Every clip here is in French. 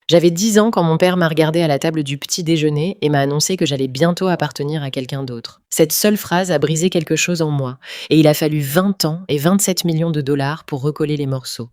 J'avais 10 ans quand mon père m'a regardé à la table du petit déjeuner et m'a annoncé que j'allais bientôt appartenir à quelqu'un d'autre. Cette seule phrase a brisé quelque chose en moi, et il a fallu 20 ans et 27 millions de dollars pour recoller les morceaux.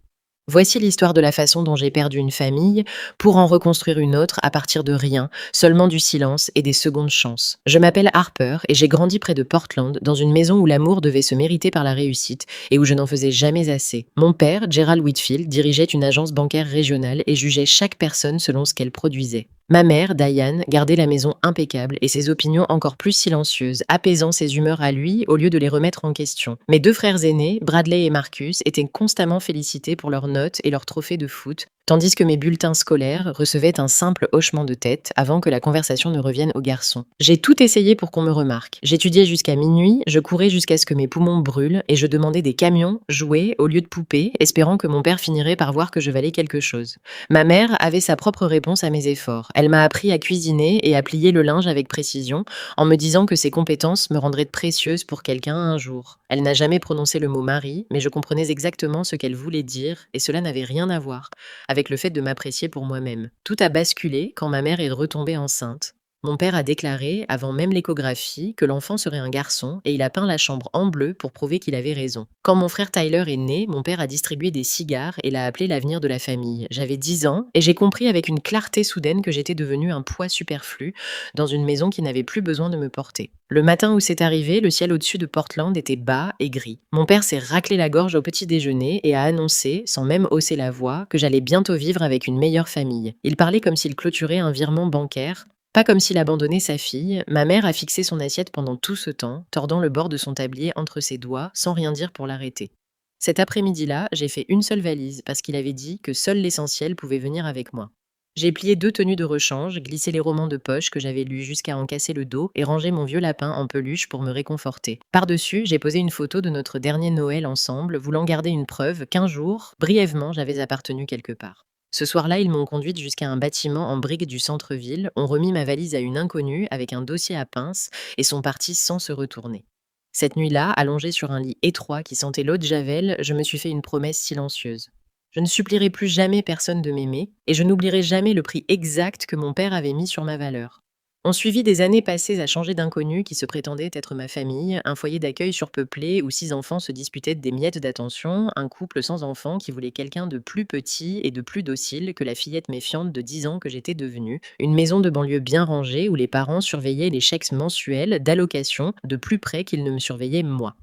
Voici l'histoire de la façon dont j'ai perdu une famille pour en reconstruire une autre à partir de rien, seulement du silence et des secondes chances. Je m'appelle Harper et j'ai grandi près de Portland, dans une maison où l'amour devait se mériter par la réussite et où je n'en faisais jamais assez. Mon père, Gerald Whitfield, dirigeait une agence bancaire régionale et jugeait chaque personne selon ce qu'elle produisait. Ma mère, Diane, gardait la maison impeccable et ses opinions encore plus silencieuses, apaisant ses humeurs à lui au lieu de les remettre en question. Mes deux frères aînés, Bradley et Marcus, étaient constamment félicités pour leurs notes et leurs trophées de foot, tandis que mes bulletins scolaires recevaient un simple hochement de tête avant que la conversation ne revienne aux garçons. J'ai tout essayé pour qu'on me remarque. J'étudiais jusqu'à minuit, je courais jusqu'à ce que mes poumons brûlent et je demandais des camions, jouets, au lieu de poupées, espérant que mon père finirait par voir que je valais quelque chose. Ma mère avait sa propre réponse à mes efforts. Elle m'a appris à cuisiner et à plier le linge avec précision, en me disant que ses compétences me rendraient précieuse pour quelqu'un un jour. Elle n'a jamais prononcé le mot mari, mais je comprenais exactement ce qu'elle voulait dire, et cela n'avait rien à voir avec le fait de m'apprécier pour moi-même. Tout a basculé quand ma mère est retombée enceinte. Mon père a déclaré, avant même l'échographie, que l'enfant serait un garçon et il a peint la chambre en bleu pour prouver qu'il avait raison. Quand mon frère Tyler est né, mon père a distribué des cigares et l'a appelé l'avenir de la famille. J'avais 10 ans et j'ai compris avec une clarté soudaine que j'étais devenue un poids superflu dans une maison qui n'avait plus besoin de me porter. Le matin où c'est arrivé, le ciel au-dessus de Portland était bas et gris. Mon père s'est raclé la gorge au petit déjeuner et a annoncé, sans même hausser la voix, que j'allais bientôt vivre avec une meilleure famille. Il parlait comme s'il clôturait un virement bancaire, pas comme s'il abandonnait sa fille. Ma mère a fixé son assiette pendant tout ce temps, tordant le bord de son tablier entre ses doigts, sans rien dire pour l'arrêter. Cet après-midi-là, j'ai fait une seule valise, parce qu'il avait dit que seul l'essentiel pouvait venir avec moi. J'ai plié 2 tenues de rechange, glissé les romans de poche que j'avais lus jusqu'à en casser le dos et rangé mon vieux lapin en peluche pour me réconforter. Par-dessus, j'ai posé une photo de notre dernier Noël ensemble, voulant garder une preuve qu'un jour, brièvement, j'avais appartenu quelque part. Ce soir-là, ils m'ont conduite jusqu'à un bâtiment en briques du centre-ville, ont remis ma valise à une inconnue avec un dossier à pince et sont partis sans se retourner. Cette nuit-là, allongée sur un lit étroit qui sentait l'eau de Javel, je me suis fait une promesse silencieuse. Je ne supplierai plus jamais personne de m'aimer, et je n'oublierai jamais le prix exact que mon père avait mis sur ma valeur. On suivit des années passées à changer d'inconnus qui se prétendaient être ma famille, un foyer d'accueil surpeuplé où 6 enfants se disputaient des miettes d'attention, un couple sans enfants qui voulait quelqu'un de plus petit et de plus docile que la fillette méfiante de 10 ans que j'étais devenue, une maison de banlieue bien rangée où les parents surveillaient les chèques mensuels d'allocation de plus près qu'ils ne me surveillaient moi.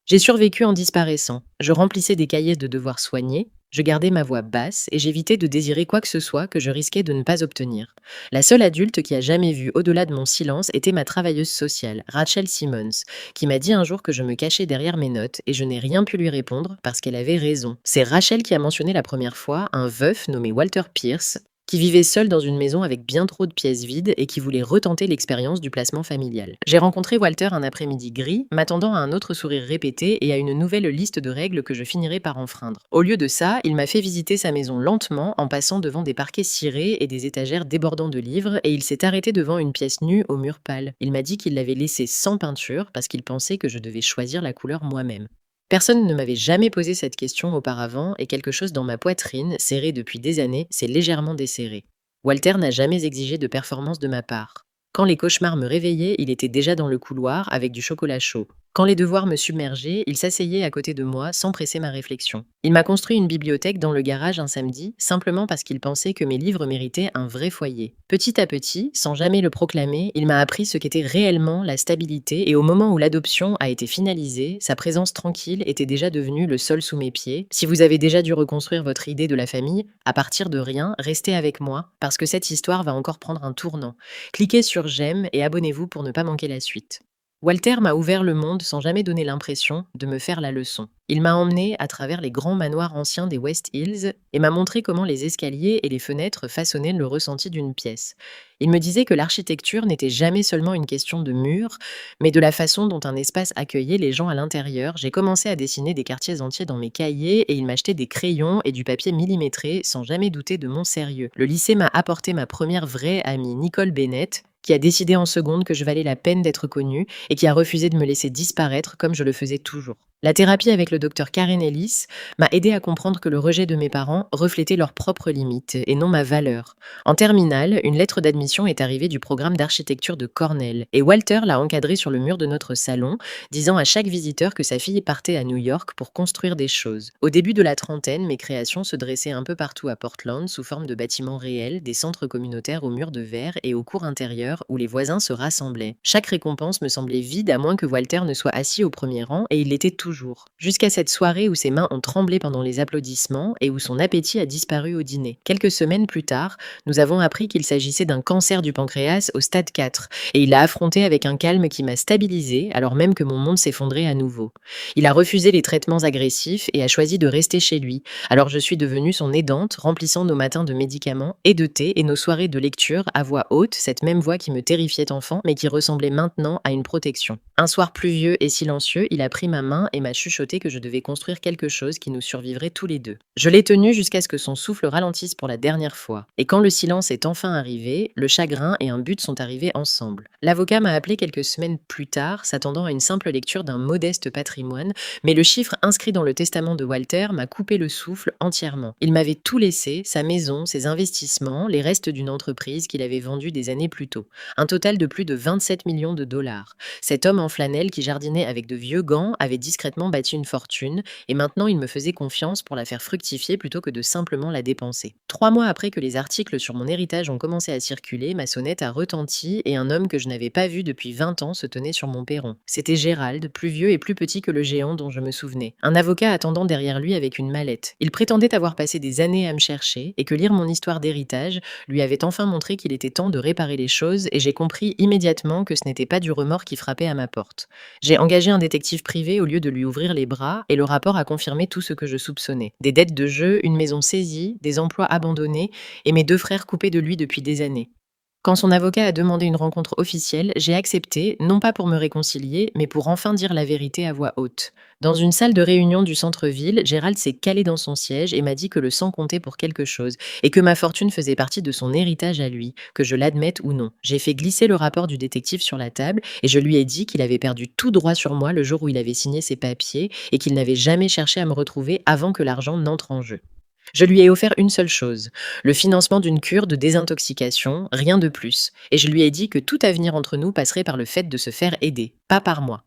J'ai survécu en disparaissant. Je remplissais des cahiers de devoirs soignés, je gardais ma voix basse et j'évitais de désirer quoi que ce soit que je risquais de ne pas obtenir. La seule adulte qui a jamais vu au-delà de mon silence était ma travailleuse sociale, Rachel Simmons, qui m'a dit un jour que je me cachais derrière mes notes et je n'ai rien pu lui répondre parce qu'elle avait raison. C'est Rachel qui a mentionné la première fois un veuf nommé Walter Pierce, qui vivait seul dans une maison avec bien trop de pièces vides et qui voulait retenter l'expérience du placement familial. J'ai rencontré Walter un après-midi gris, m'attendant à un autre sourire répété et à une nouvelle liste de règles que je finirais par enfreindre. Au lieu de ça, il m'a fait visiter sa maison lentement en passant devant des parquets cirés et des étagères débordant de livres et il s'est arrêté devant une pièce nue au mur pâle. Il m'a dit qu'il l'avait laissée sans peinture parce qu'il pensait que je devais choisir la couleur moi-même. Personne ne m'avait jamais posé cette question auparavant et quelque chose dans ma poitrine, serrée depuis des années, s'est légèrement desserré. Walter n'a jamais exigé de performance de ma part. Quand les cauchemars me réveillaient, il était déjà dans le couloir avec du chocolat chaud. Quand les devoirs me submergeaient, il s'asseyait à côté de moi sans presser ma réflexion. Il m'a construit une bibliothèque dans le garage un samedi, simplement parce qu'il pensait que mes livres méritaient un vrai foyer. Petit à petit, sans jamais le proclamer, il m'a appris ce qu'était réellement la stabilité et au moment où l'adoption a été finalisée, sa présence tranquille était déjà devenue le sol sous mes pieds. Si vous avez déjà dû reconstruire votre idée de la famille, à partir de rien, restez avec moi, parce que cette histoire va encore prendre un tournant. Cliquez sur j'aime et abonnez-vous pour ne pas manquer la suite. Walter m'a ouvert le monde sans jamais donner l'impression de me faire la leçon. Il m'a emmené à travers les grands manoirs anciens des West Hills et m'a montré comment les escaliers et les fenêtres façonnaient le ressenti d'une pièce. Il me disait que l'architecture n'était jamais seulement une question de murs, mais de la façon dont un espace accueillait les gens à l'intérieur. J'ai commencé à dessiner des quartiers entiers dans mes cahiers et il m'achetait des crayons et du papier millimétré sans jamais douter de mon sérieux. Le lycée m'a apporté ma première vraie amie, Nicole Bennett, qui a décidé en seconde que je valais la peine d'être connue et qui a refusé de me laisser disparaître comme je le faisais toujours. La thérapie avec le docteur Karen Ellis m'a aidé à comprendre que le rejet de mes parents reflétait leurs propres limites et non ma valeur. En terminale, une lettre d'admission est arrivée du programme d'architecture de Cornell et Walter l'a encadrée sur le mur de notre salon, disant à chaque visiteur que sa fille partait à New York pour construire des choses. Au début de la trentaine, mes créations se dressaient un peu partout à Portland sous forme de bâtiments réels, des centres communautaires aux murs de verre et aux cours intérieurs où les voisins se rassemblaient. Chaque récompense me semblait vide à moins que Walter ne soit assis au premier rang et il l'était toujours. Jusqu'à cette soirée où ses mains ont tremblé pendant les applaudissements et où son appétit a disparu au dîner. Quelques semaines plus tard, nous avons appris qu'il s'agissait d'un cancer du pancréas au stade 4 et il l'a affronté avec un calme qui m'a stabilisé alors même que mon monde s'effondrait à nouveau. Il a refusé les traitements agressifs et a choisi de rester chez lui. Alors je suis devenue son aidante, remplissant nos matins de médicaments et de thé et nos soirées de lecture à voix haute, cette même voix qui me terrifiait enfant mais qui ressemblait maintenant à une protection. Un soir pluvieux et silencieux, il a pris ma main et m'a chuchoté que je devais construire quelque chose qui nous survivrait tous les deux. Je l'ai tenu jusqu'à ce que son souffle ralentisse pour la dernière fois. Et quand le silence est enfin arrivé, le chagrin et un but sont arrivés ensemble. L'avocat m'a appelé quelques semaines plus tard, s'attendant à une simple lecture d'un modeste patrimoine, mais le chiffre inscrit dans le testament de Walter m'a coupé le souffle entièrement. Il m'avait tout laissé, sa maison, ses investissements, les restes d'une entreprise qu'il avait vendue des années plus tôt. Un total de plus de 27 millions de dollars. Cet homme en flanelle qui jardinait avec de vieux gants avait discrètement bâti une fortune et maintenant il me faisait confiance pour la faire fructifier plutôt que de simplement la dépenser. 3 mois après que les articles sur mon héritage ont commencé à circuler, ma sonnette a retenti et un homme que je n'avais pas vu depuis 20 ans se tenait sur mon perron. C'était Gérald, plus vieux et plus petit que le géant dont je me souvenais. Un avocat attendant derrière lui avec une mallette. Il prétendait avoir passé des années à me chercher et que lire mon histoire d'héritage lui avait enfin montré qu'il était temps de réparer les choses et j'ai compris immédiatement que ce n'était pas du remords qui frappait à ma porte. J'ai engagé un détective privé au lieu de lui ouvrir les bras et le rapport a confirmé tout ce que je soupçonnais. Des dettes de jeu, une maison saisie, des emplois abandonnés et mes 2 frères coupés de lui depuis des années. Quand son avocat a demandé une rencontre officielle, j'ai accepté, non pas pour me réconcilier, mais pour enfin dire la vérité à voix haute. Dans une salle de réunion du centre-ville, Gérald s'est calé dans son siège et m'a dit que le sang comptait pour quelque chose, et que ma fortune faisait partie de son héritage à lui, que je l'admette ou non. J'ai fait glisser le rapport du détective sur la table, et je lui ai dit qu'il avait perdu tout droit sur moi le jour où il avait signé ses papiers, et qu'il n'avait jamais cherché à me retrouver avant que l'argent n'entre en jeu. Je lui ai offert une seule chose, le financement d'une cure de désintoxication, rien de plus, et je lui ai dit que tout avenir entre nous passerait par le fait de se faire aider, pas par moi.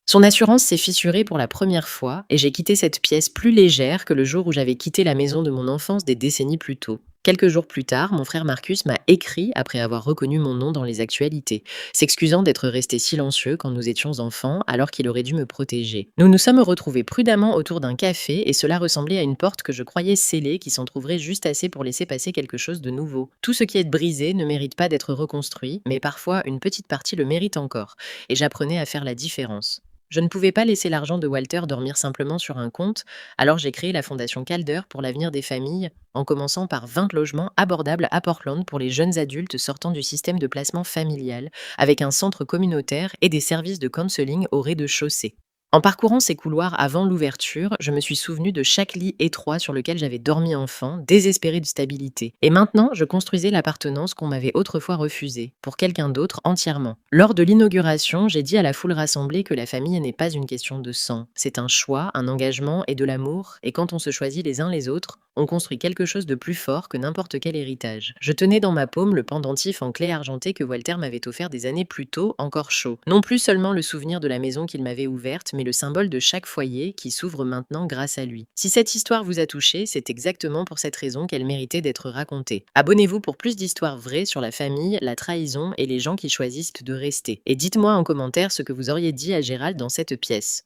Son assurance s'est fissurée pour la première fois, et j'ai quitté cette pièce plus légère que le jour où j'avais quitté la maison de mon enfance des décennies plus tôt. Quelques jours plus tard, mon frère Marcus m'a écrit après avoir reconnu mon nom dans les actualités, s'excusant d'être resté silencieux quand nous étions enfants alors qu'il aurait dû me protéger. Nous nous sommes retrouvés prudemment autour d'un café et cela ressemblait à une porte que je croyais scellée qui s'entr'ouvrait juste assez pour laisser passer quelque chose de nouveau. Tout ce qui est brisé ne mérite pas d'être reconstruit, mais parfois une petite partie le mérite encore, et j'apprenais à faire la différence. Je ne pouvais pas laisser l'argent de Walter dormir simplement sur un compte, alors j'ai créé la fondation Calder pour l'avenir des familles, en commençant par 20 logements abordables à Portland pour les jeunes adultes sortant du système de placement familial, avec un centre communautaire et des services de counseling au rez-de-chaussée. En parcourant ces couloirs avant l'ouverture, je me suis souvenu de chaque lit étroit sur lequel j'avais dormi enfant, désespéré de stabilité. Et maintenant, je construisais l'appartenance qu'on m'avait autrefois refusée, pour quelqu'un d'autre entièrement. Lors de l'inauguration, j'ai dit à la foule rassemblée que la famille n'est pas une question de sang. C'est un choix, un engagement et de l'amour, et quand on se choisit les uns les autres, on construit quelque chose de plus fort que n'importe quel héritage. Je tenais dans ma paume le pendentif en clé argentée que Walter m'avait offert des années plus tôt, encore chaud. Non plus seulement le souvenir de la maison qu'il m'avait ouverte, mais le symbole de chaque foyer qui s'ouvre maintenant grâce à lui. Si cette histoire vous a touché, c'est exactement pour cette raison qu'elle méritait d'être racontée. Abonnez-vous pour plus d'histoires vraies sur la famille, la trahison et les gens qui choisissent de rester. Et dites-moi en commentaire ce que vous auriez dit à Gérald dans cette pièce.